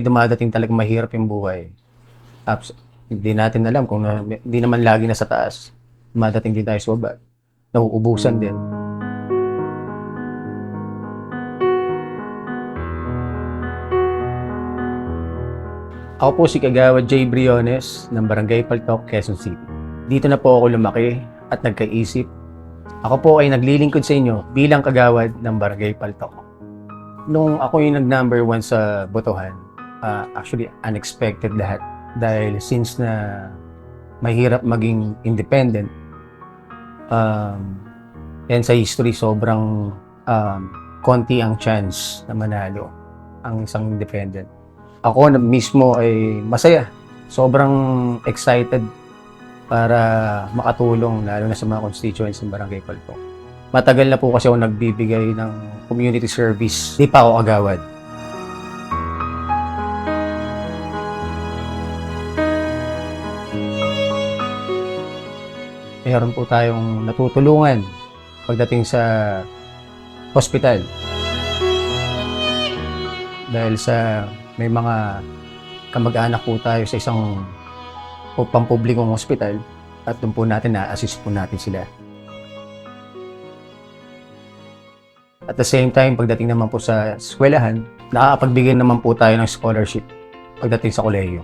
Dumadating talagang mahirap yung buhay. Hindi natin alam kung hindi naman lagi nasa taas. Dumadating din tayo sa baba. Nauubusan din. Ako po si Kagawad J. Briones ng Barangay Paltok, Quezon City. Dito na po ako lumaki at nagkaisip. Ako po ay naglilingkod sa inyo bilang kagawad ng Barangay Paltok. Nung ako yung nag-number 1 sa botohan, actually unexpected lahat. Dahil since na mahirap maging independent, and sa history sobrang konti ang chance na manalo ang isang independent. Ako na mismo ay masaya. Sobrang excited para makatulong lalo na sa mga constituents ng Barangay Paltok. Matagal na po kasi ako nagbibigay ng community service. Di pa ako agawad. Meron po tayong natutulungan pagdating sa hospital. Dahil sa may mga kamag-anak po tayo sa isang pampublikong hospital at doon po natin na-assist po natin sila. At the same time, pagdating naman po sa eskwelahan, nakakapagbigay naman po tayo ng scholarship pagdating sa kolehiyo.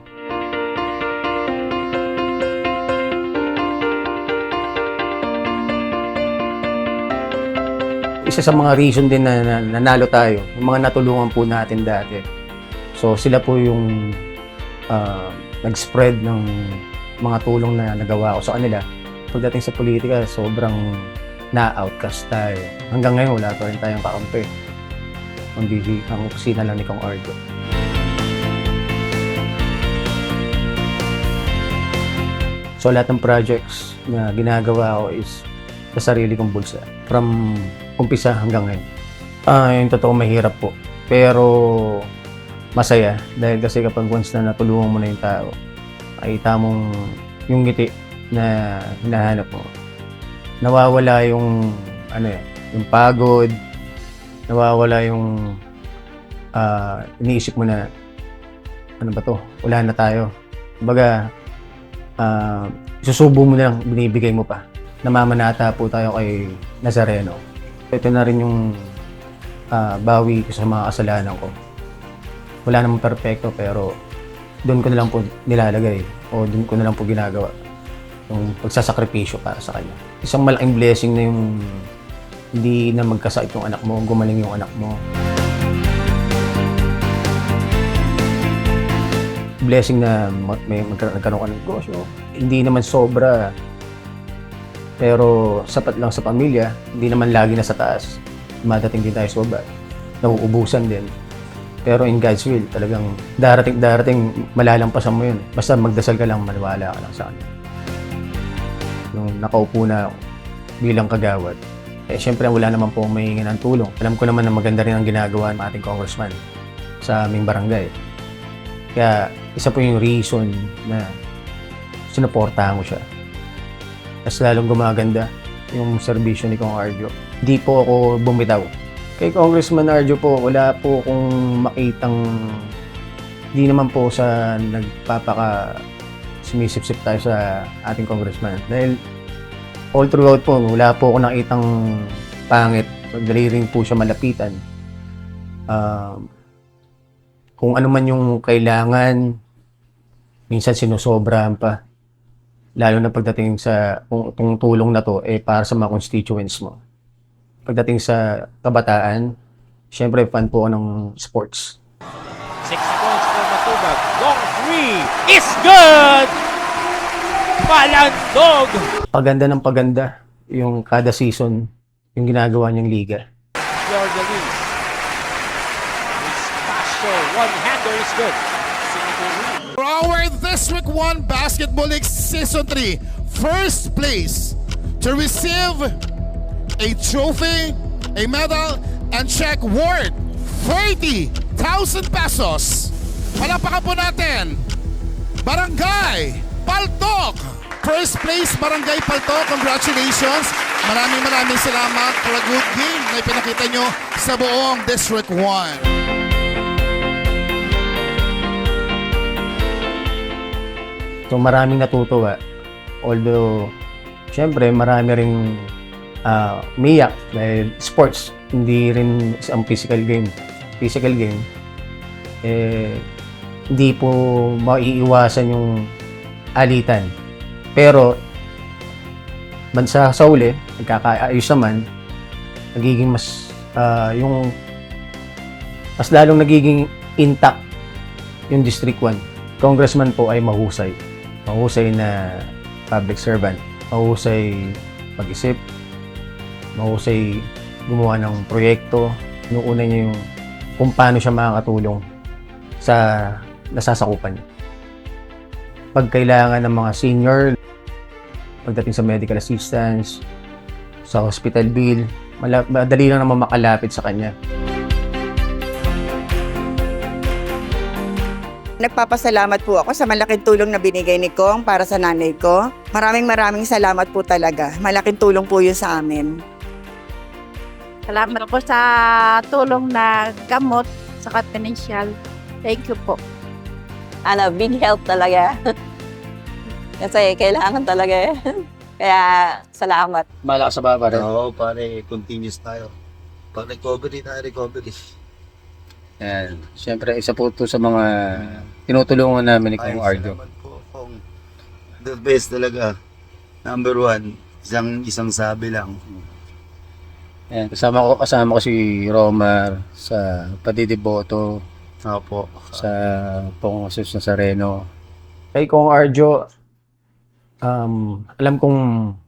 Isa sa mga reason din na nanalo tayo, yung mga natulungan po natin dati. So sila po yung nag-spread ng mga tulong na nagawa ko sa kanila. Pagdating sa politika, sobrang na-outcast tayo. Hanggang ngayon, wala pa rin tayong kakampi. Kundi ang opisina lang ni Kong Arjo. So lahat ng projects na ginagawa ko is sa sarili kong bulsa. From umpisa hanggang ngayon. Yung totoo mahirap po. Pero masaya. Dahil kasi kapag once na natulungan mo na yung tao, makita mong yung ngiti na hinahanap mo. Nawawala yung yung pagod. Nawawala yung iniisip mo na ano ba to? Wala na tayo. Kumbaga, susubo mo na lang, binibigay mo pa. Namamanata po tayo kay Nazareno. Ito na rin yung bawi ko sa mga kasalanan ko. Wala namang perfecto pero doon ko na lang po nilalagay o doon ko na lang po ginagawa yung pagsasakripisyo para sa kanya. Isang malaking blessing na yung hindi na magkasakit yung anak mo, gumaling yung anak mo. Blessing na nagkaroon ka ng negosyo. Hindi naman sobra pero sapat lang sa pamilya, hindi naman lagi na sa taas. Madating din tayo sa baba. Nauubusan din. Pero in God's will, talagang darating, malalampasan mo yun. Basta magdasal ka lang, maniwala ka lang sa kanya. Nung nakaupo na ako bilang kagawad, syempre wala naman po mahingi ng tulong. Alam ko naman na maganda rin ang ginagawa ng ating congressman sa aming barangay. Kaya isa po yung reason na sinuportahan ko siya. Mas lalong gumaganda yung serbisyo ni Kong Arjo. Hindi po ako bumitaw. Kay Congressman Arjo po, wala po akong makitang hindi naman po sa nagpapaka sumisip-sip tayo sa ating congressman. Dahil all throughout po, wala po ako nakitang pangit. Madali rin po siya malapitan. Kung ano man yung kailangan, minsan sinusobrahan pa. Lalo na pagdating sa kung tulong na to para sa mga constituents mo. Pagdating sa kabataan, syempre fan po ako ng sports. 6 points for Matubag. Long 3 is good! Palandog! Paganda ng paganda yung kada season, yung ginagawa niyang liga. Yordalis. His pastor, one-hander is good. For our District 1 Basketball League Season 3, first place to receive a trophy, a medal, and check worth 30,000 pesos. Palakpakan po natin, Barangay Paltok! First place, Barangay Paltok. Congratulations. Maraming salamat for a good game na ipinakita nyo sa buong District 1. So maraming natutuwa. Although, syempre marami ring umiyak dahil sports, hindi rin isang physical game. Physical game, hindi po maiiwasan yung alitan. Pero, bansa sa uli, nagkakaayos naman, nagiging mas, mas lalong nagiging intact yung District 1. Congressman po ay mahusay. Mahusay na public servant. Mahusay mag-isip. Mahusay gumawa ng proyekto. Inuuna niya yung kung paano siya makakatulong sa nasasakupan niya. Pag kailangan ng mga senior, pagdating sa medical assistance, sa hospital bill, madali lang naman makalapit sa kanya. Nagpapasalamat po ako sa malaking tulong na binigay ni Kong para sa nanay ko. Maraming salamat po talaga. Malaking tulong po yun sa amin. Salamat po sa tulong na gamot sa financial. Thank you po. Big help talaga. Kasi kailangan talaga eh. Kaya salamat. Malakas sa baba rin. Oo, pare, continuous tayo. Pag recovery tayo, recovery. Yan. Siyempre, isa po ito sa mga tinutulungan namin ni Kong Arjo. Salamat po, Kong. The best talaga. Number one, isang sabi lang. Yan. Kasama ko si Romar sa Patidiboto, Opo. sa Pong Jesus Nazareno. Kay Kong Arjo, alam kong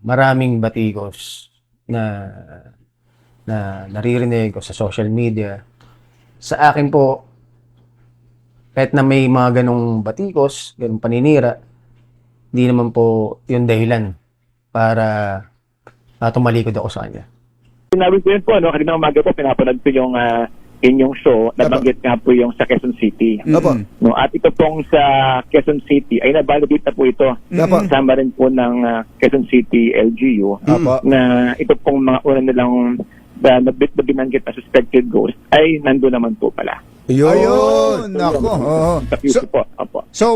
maraming batikos na naririnig ko sa social media. Sa akin po, kahit na may mga ganong batikos, ganong paninira, hindi naman po yung dahilan para tumalikod ako sa kanya. Sinabi ko yun po, kanina umaga po, pinapanood ko yung inyong show, nabanggit nga po yung sa Quezon City. No, at ito pong sa Quezon City, ay nabalidate na po ito. Kasama rin po ng Quezon City LGU na ito pong mga una nilang na binanggit na suspected ghost ay nandun naman po pala. Ayun, nako. Sa future po. Opo. So,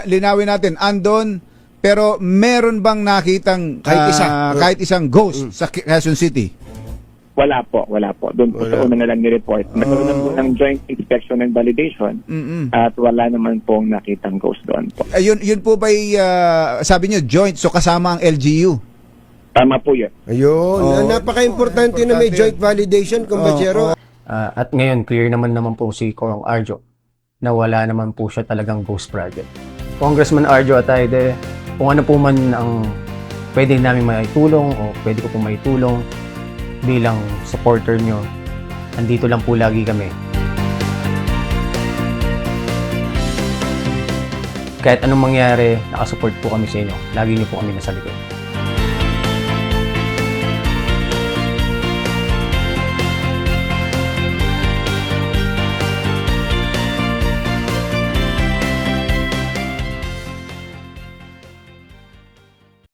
linawin natin, andon, pero meron bang nakitang kahit isang ghost sa Quezon City? Wala po. Doon po sa una na lang ni-report. Nagkaroon na po ng joint inspection and validation at wala naman pong nakitang ghost doon po. Yun po ba'y, sabi nyo, joint, so kasama ang LGU? Tama po yun. Ayun, napaka-importante na may joint validation, kumbachero. At ngayon, clear naman po si Kong Arjo na wala naman po siya talagang ghost project. Congressman Arjo Atayde, kung ano po man ang pwede namin maitulong o pwede ko po maitulong bilang supporter nyo, andito lang po lagi kami. Kahit anong mangyari, nakasupport po kami sa inyo. Lagi nyo po kami nasa likod.